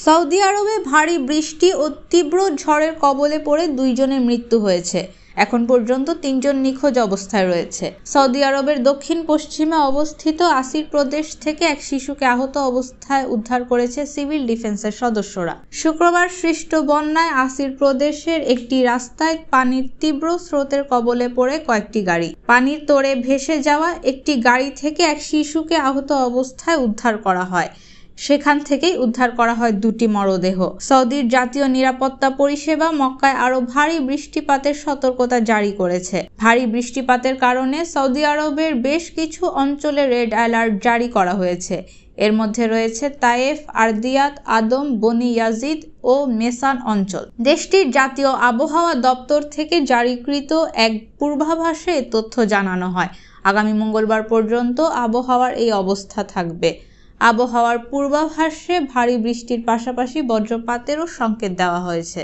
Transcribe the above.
Saudi আরবে ভারী বৃষ্টি ও তীব্র ঝড়ের কবলে পড়ে 2 জনের মৃত্যু হয়েছে। এখন পর্যন্ত 3 জন নিখোঁজ অবস্থায় রয়েছে। সৌদি আরবের দক্ষিণ পশ্চিমে অবস্থিত আসির প্রদেশ থেকে এক শিশুকে আহত অবস্থায় উদ্ধার করেছে সিভিল ডিফেন্সের সদস্যরা। শুক্রবার সৃষ্ট বন্যায় আসির প্রদেশের একটি রাস্তায় পানির তীব্র স্রোতের কবলে পড়ে কয়েকটি গাড়ি। পানির তোড়ে ভেসে যাওয়া একটি গাড়ি থেকে এক শিশুকে আহত অবস্থায় উদ্ধার করা হয়। সেখান থেকেই উদ্ধার করা হয় 2টি মরদেহ। সৌদির জাতীয় নিরাপত্তা পরিষেবা মক্কায় আরও ভারী বৃষ্টিপাতের সতর্কতা জারি করেছে। ভারী বৃষ্টিপাতের কারণে সৌদি আরবের বেশ কিছু অঞ্চলে রেড অ্যালার্ট জারি করা হয়েছে। এর মধ্যে রয়েছে তায়েফ, আরদিয়াত, আদম, বনি ইয়াজিদ ও মেসান অঞ্চল। দেশটির জাতীয় আবহাওয়া দপ্তর থেকে জারিকৃত এক পূর্বাভাসে তথ্য জানানো হয়, আগামী মঙ্গলবার পর্যন্ত আবহাওয়ার এই অবস্থা থাকবে। আবহাওয়ার পূর্বাভাসে ভারী বৃষ্টির পাশাপাশি বজ্রপাতেরও সংকেত দেওয়া হয়েছে।